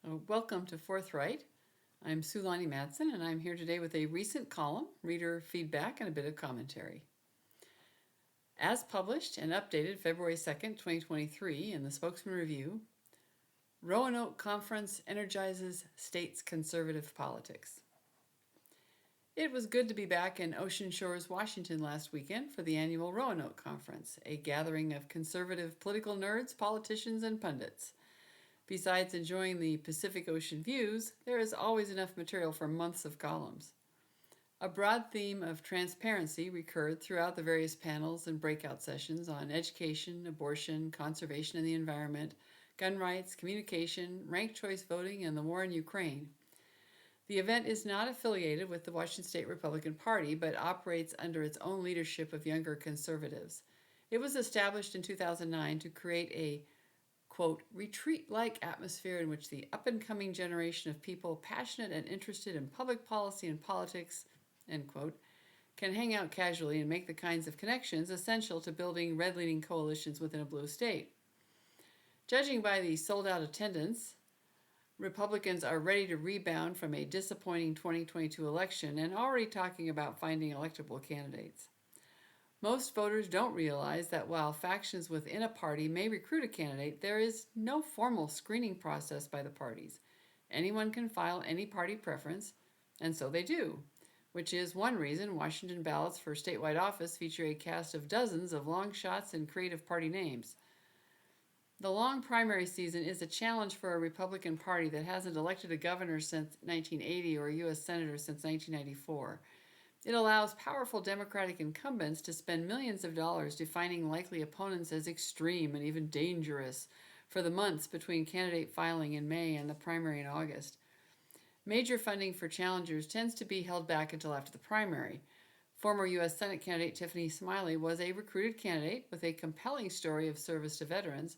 Welcome to Forthright. I'm Sue Lonnie Madsen, and I'm here today with a recent column, reader feedback, and a bit of commentary. As published and updated February 2nd, 2023, in the Spokesman Review, Roanoke Conference energizes state's conservative politics. It was good to be back in Ocean Shores, Washington last weekend for the annual Roanoke Conference, a gathering of conservative political nerds, politicians, and pundits. Besides enjoying the Pacific Ocean views, there is always enough material for months of columns. A broad theme of transparency recurred throughout the various panels and breakout sessions on education, abortion, conservation and the environment, gun rights, communication, ranked choice voting, and the war in Ukraine. The event is not affiliated with the Washington State Republican Party, but operates under its own leadership of younger conservatives. It was established in 2009 to create a quote, retreat-like atmosphere in which the up-and-coming generation of people passionate and interested in public policy and politics, end quote, can hang out casually and make the kinds of connections essential to building red-leaning coalitions within a blue state. Judging by the sold-out attendance, Republicans are ready to rebound from a disappointing 2022 election and already talking about finding electable candidates. Most voters don't realize that while factions within a party may recruit a candidate, there is no formal screening process by the parties. Anyone can file any party preference, and so they do, which is one reason Washington ballots for statewide office feature a cast of dozens of long shots and creative party names. The long primary season is a challenge for a Republican Party that hasn't elected a governor since 1980 or a U.S. senator since 1994. It allows powerful Democratic incumbents to spend millions of dollars defining likely opponents as extreme and even dangerous for the months between candidate filing in May and the primary in August. Major funding for challengers tends to be held back until after the primary. Former U.S. Senate candidate Tiffany Smiley was a recruited candidate with a compelling story of service to veterans.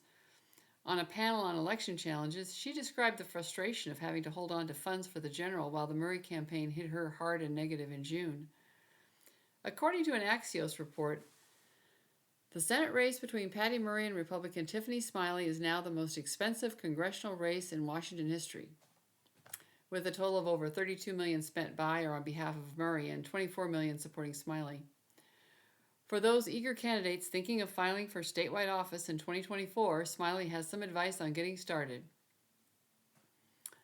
On a panel on election challenges, she described the frustration of having to hold on to funds for the general while the Murray campaign hit her hard and negative in June. According to an Axios report, the Senate race between Patty Murray and Republican Tiffany Smiley is now the most expensive congressional race in Washington history, with a total of over $32 million spent by or on behalf of Murray and $24 million supporting Smiley. For those eager candidates thinking of filing for statewide office in 2024, Smiley has some advice on getting started.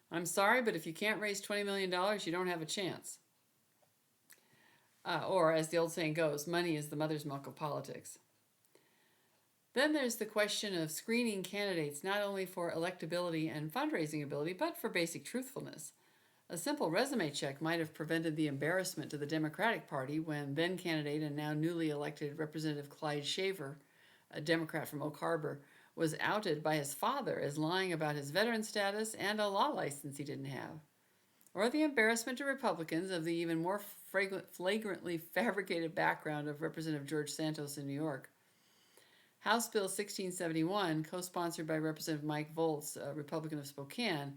I'm sorry, but if you can't raise $20 million, you don't have a chance. Or, as the old saying goes, money is the mother's milk of politics. Then there's the question of screening candidates not only for electability and fundraising ability, but for basic truthfulness. A simple resume check might have prevented the embarrassment to the Democratic Party when then-candidate and now newly elected Representative Clyde Shaver, a Democrat from Oak Harbor, was outed by his father as lying about his veteran status and a law license he didn't have. Or the embarrassment to Republicans of the even more flagrantly fabricated background of Representative George Santos in New York. House Bill 1671, co-sponsored by Representative Mike Volz, a Republican of Spokane,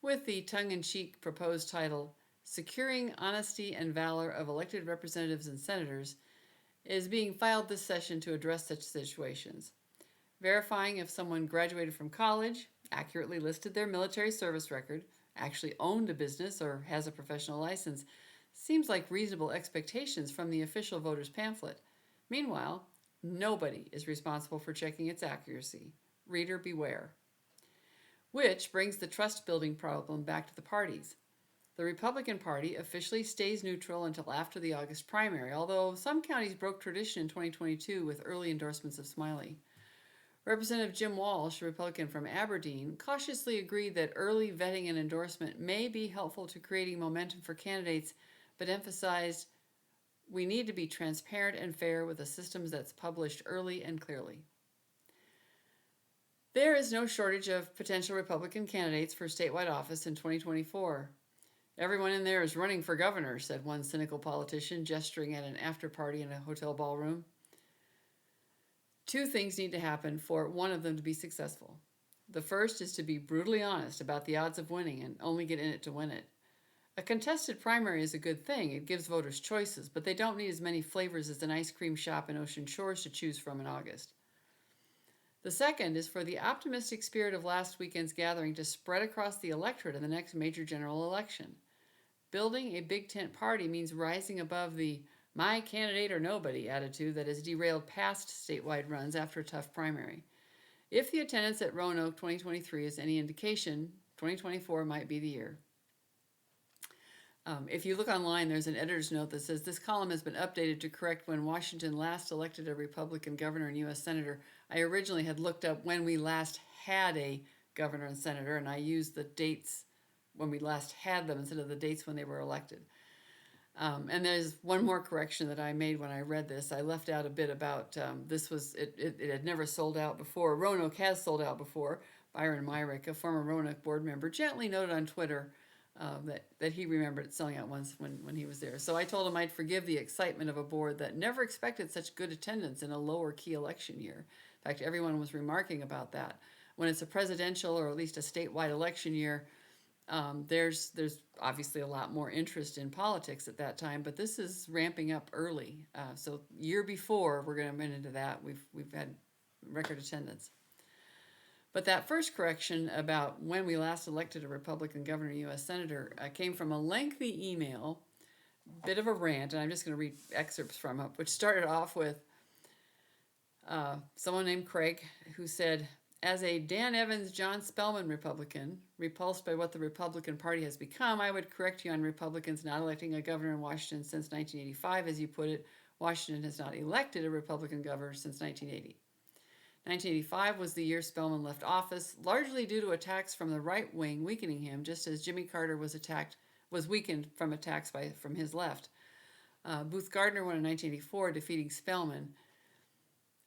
with the tongue-in-cheek proposed title, Securing Honesty and Valor of Elected Representatives and Senators, is being filed this session to address such situations. Verifying if someone graduated from college, accurately listed their military service record, actually owned a business, or has a professional license seems like reasonable expectations from the official voter's pamphlet. Meanwhile, nobody is responsible for checking its accuracy. Reader beware. Which brings the trust-building problem back to the parties. The Republican Party officially stays neutral until after the August primary, although some counties broke tradition in 2022 with early endorsements of Smiley. Representative Jim Walsh, a Republican from Aberdeen, cautiously agreed that early vetting and endorsement may be helpful to creating momentum for candidates, but emphasized, we need to be transparent and fair with a system that's published early and clearly. There is no shortage of potential Republican candidates for statewide office in 2024. Everyone in there is running for governor, said one cynical politician, gesturing at an after-party in a hotel ballroom. Two things need to happen for one of them to be successful. The first is to be brutally honest about the odds of winning and only get in it to win it. A contested primary is a good thing. It gives voters choices, but they don't need as many flavors as an ice cream shop in Ocean Shores to choose from in August. The second is for the optimistic spirit of last weekend's gathering to spread across the electorate in the next major general election. Building a big tent party means rising above the my candidate or nobody attitude that has derailed past statewide runs after a tough primary. If the attendance at Roanoke 2023 is any indication, 2024 might be the year. If you look online, there's an editor's note that says this column has been updated to correct when Washington last elected a Republican governor and U.S. senator. I originally had looked up when we last had a governor and senator, and I used the dates when we last had them instead of the dates when they were elected. And there's one more correction that I made when I read this. I left out a bit about it had never sold out before. Roanoke has sold out before. Byron Myrick, a former Roanoke board member, gently noted on Twitter that he remembered it selling out once when he was there. So I told him I'd forgive the excitement of a board that never expected such good attendance in a lower key election year. In fact, everyone was remarking about that. When it's a presidential or at least a statewide election year, there's obviously a lot more interest in politics at that time, but this is ramping up early. So year before, we're going to get into that, we've had record attendance. But that first correction about when we last elected a Republican governor and U.S. senator came from a lengthy email, bit of a rant, and I'm just going to read excerpts from it, which started off with someone named Craig who said, as a Dan Evans, John Spellman Republican, repulsed by what the Republican Party has become, I would correct you on Republicans not electing a governor in Washington since 1985. As you put it, Washington has not elected a Republican governor since 1980. 1985 was the year Spellman left office, largely due to attacks from the right wing weakening him, just as Jimmy Carter was weakened from attacks from his left. Booth Gardner won in 1984, defeating Spellman.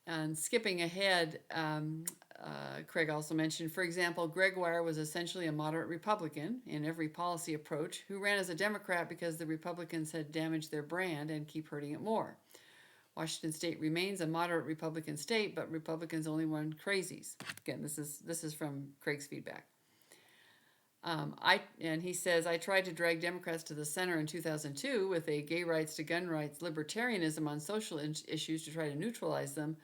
And skipping ahead, Craig also mentioned, for example, Gregoire was essentially a moderate Republican in every policy approach who ran as a Democrat because the Republicans had damaged their brand and keep hurting it more. Washington State remains a moderate Republican state, but Republicans only run crazies. Again, this is from Craig's feedback. And he says, I tried to drag Democrats to the center in 2002 with a gay rights to gun rights libertarianism on social issues to try to neutralize them.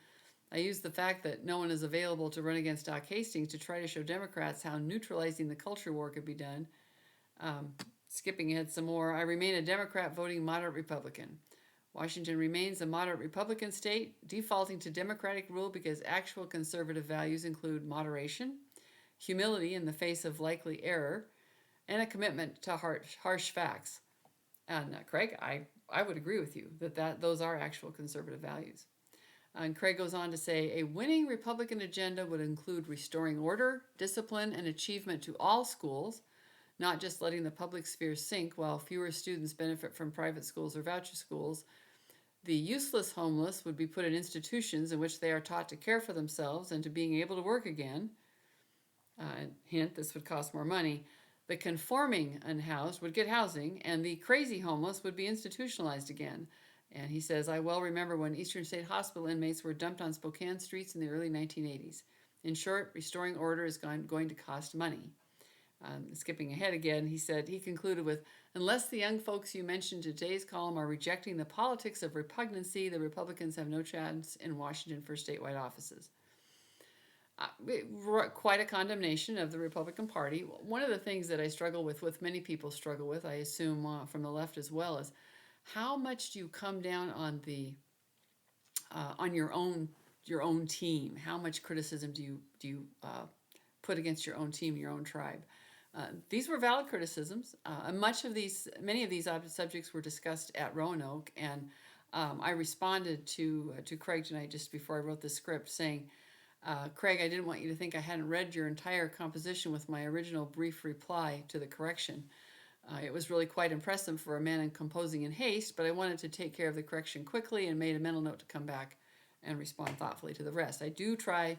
I used the fact that no one is available to run against Doc Hastings to try to show Democrats how neutralizing the culture war could be done. Skipping ahead some more, I remain a Democrat voting moderate Republican. Washington remains a moderate Republican state, defaulting to Democratic rule because actual conservative values include moderation, humility in the face of likely error, and a commitment to harsh facts. And Craig, I would agree with you that those are actual conservative values. And Craig goes on to say, a winning Republican agenda would include restoring order, discipline, and achievement to all schools, not just letting the public sphere sink while fewer students benefit from private schools or voucher schools. The useless homeless would be put in institutions in which they are taught to care for themselves and to being able to work again. Hint, this would cost more money. The conforming unhoused would get housing, and the crazy homeless would be institutionalized again. And he says, I well remember when Eastern State Hospital inmates were dumped on Spokane streets in the early 1980s. In short, restoring order is going to cost money. Skipping ahead again, he concluded with, unless the young folks you mentioned in today's column are rejecting the politics of repugnancy, the Republicans have no chance in Washington for statewide offices. Quite a condemnation of the Republican Party. One of the things that I struggle with many people struggle with, I assume from the left as well, is how much do you come down on on your own team? How much criticism do you put against your own team, your own tribe? These were valid criticisms. Many of these subjects were discussed at Roanoke, and I responded to Craig tonight just before I wrote the script, saying, Craig, I didn't want you to think I hadn't read your entire composition with my original brief reply to the correction. It was really quite impressive for a man composing in haste, but I wanted to take care of the correction quickly and made a mental note to come back and respond thoughtfully to the rest. I do try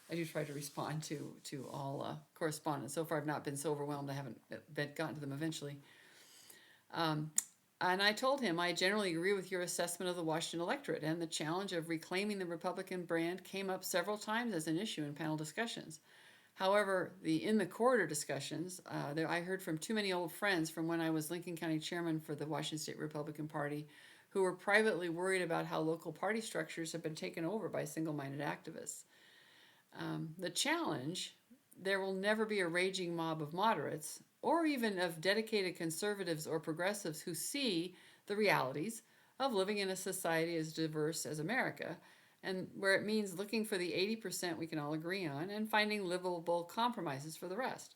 to respond to all correspondence. So far, I've not been so overwhelmed I haven't gotten to them eventually. And I told him I generally agree with your assessment of the Washington electorate, and the challenge of reclaiming the Republican brand came up several times as an issue in panel discussions. However, in the corridor discussions, I heard from too many old friends from when I was Lincoln County chairman for the Washington State Republican Party who were privately worried about how local party structures have been taken over by single-minded activists. The challenge: there will never be a raging mob of moderates, or even of dedicated conservatives or progressives who see the realities of living in a society as diverse as America, and where it means looking for the 80% we can all agree on and finding livable compromises for the rest.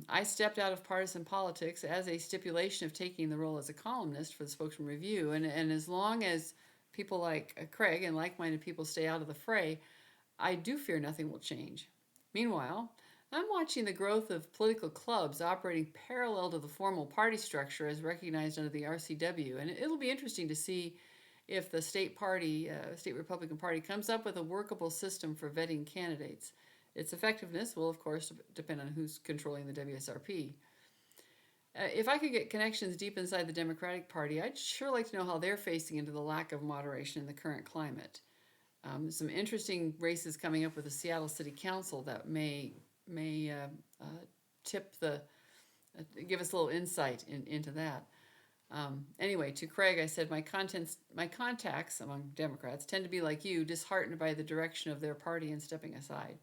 I stepped out of partisan politics as a stipulation of taking the role as a columnist for the Spokesman Review, and as long as people like Craig and like-minded people stay out of the fray, I do fear nothing will change. Meanwhile, I'm watching the growth of political clubs operating parallel to the formal party structure as recognized under the RCW, and it'll be interesting to see if the state Republican Party, comes up with a workable system for vetting candidates. Its effectiveness will, of course, depend on who's controlling the WSRP. If I could get connections deep inside the Democratic Party, I'd sure like to know how they're facing into the lack of moderation in the current climate. Some interesting races coming up with the Seattle City Council that may tip the give us a little insight into that. Anyway, to Craig, I said my contacts among Democrats tend to be like you, disheartened by the direction of their party and stepping aside.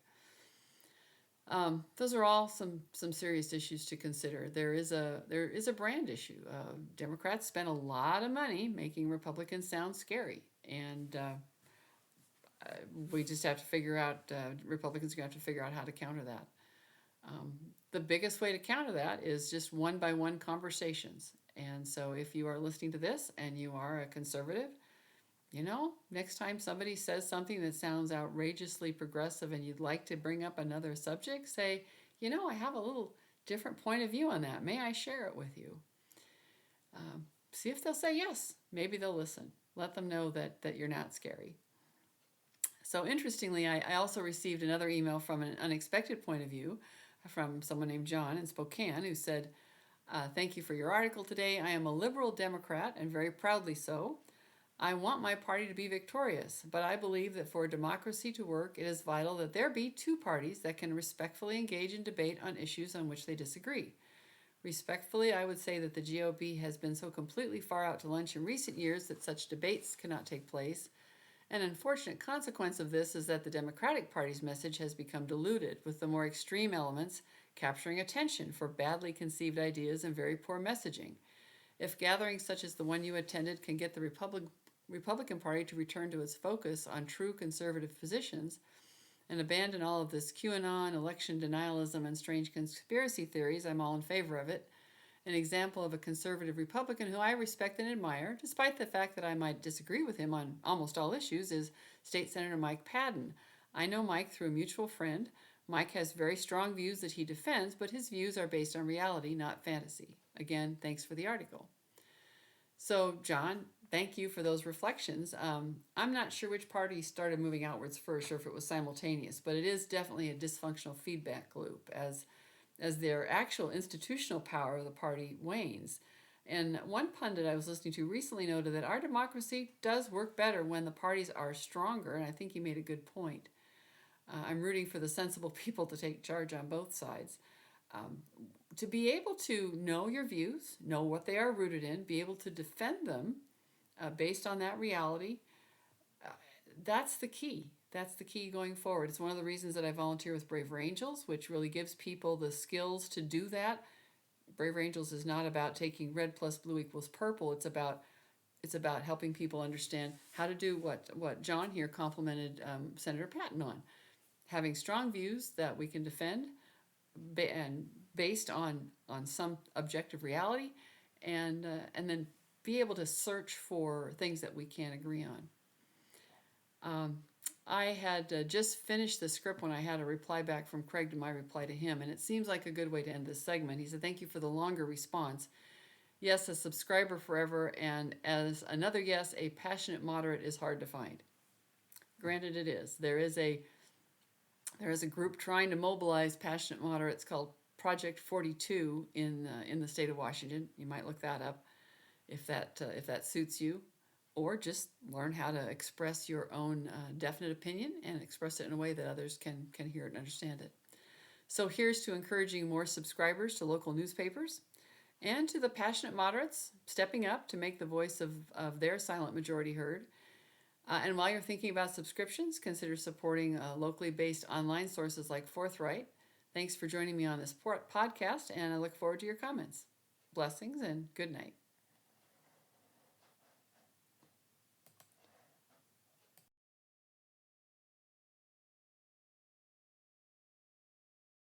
Those are all some serious issues to consider. There is a brand issue. Democrats spend a lot of money making Republicans sound scary, and we just have to figure out. Republicans are going to have to figure out how to counter that. The biggest way to counter that is just one by one conversations. And so, if you are listening to this and you are a conservative, next time somebody says something that sounds outrageously progressive and you'd like to bring up another subject, say, I have a little different point of view on that. May I share it with you? See if they'll say yes. Maybe they'll listen. Let them know that you're not scary. So interestingly, I also received another email from an unexpected point of view from someone named John in Spokane, who said, thank you for your article today. I am a liberal Democrat, and very proudly so. I want my party to be victorious, but I believe that for democracy to work, it is vital that there be two parties that can respectfully engage in debate on issues on which they disagree. Respectfully, I would say that the GOP has been so completely far out to lunch in recent years that such debates cannot take place. An unfortunate consequence of this is that the Democratic Party's message has become diluted, with the more extreme elements capturing attention for badly conceived ideas and very poor messaging. If gatherings such as the one you attended can get the Republican Party to return to its focus on true conservative positions and abandon all of this QAnon, election denialism, and strange conspiracy theories, I'm all in favor of it. An example of a conservative Republican who I respect and admire, despite the fact that I might disagree with him on almost all issues, is State Senator Mike Padden. I know Mike through a mutual friend. Mike has very strong views that he defends, but his views are based on reality, not fantasy. Again, thanks for the article. So, John, thank you for those reflections. I'm not sure which party started moving outwards first or if it was simultaneous, but it is definitely a dysfunctional feedback loop as their actual institutional power of the party wanes. And one pundit I was listening to recently noted that our democracy does work better when the parties are stronger, and I think he made a good point. I'm rooting for the sensible people to take charge on both sides. To be able to know your views, know what they are rooted in, be able to defend them based on that reality, that's the key. That's the key going forward. It's one of the reasons that I volunteer with Braver Angels, which really gives people the skills to do that. Braver Angels is not about taking red plus blue equals purple. It's about helping people understand how to do what John here complimented Senator Patton on. Having strong views that we can defend and based on some objective reality, and then be able to search for things that we can't agree on. I had just finished the script when I had a reply back from Craig to my reply to him, and it seems like a good way to end this segment. He said, thank you for the longer response. Yes, a subscriber forever, and as another yes, a passionate moderate is hard to find. Granted, it is. There is a group trying to mobilize passionate moderates called Project 42 in the state of Washington. You might look that up if that suits you. Or just learn how to express your own definite opinion and express it in a way that others can hear it and understand it. So here's to encouraging more subscribers to local newspapers and to the passionate moderates stepping up to make the voice of their silent majority heard. And while you're thinking about subscriptions, consider supporting locally based online sources like Forthright. Thanks for joining me on this podcast, and I look forward to your comments. Blessings and good night.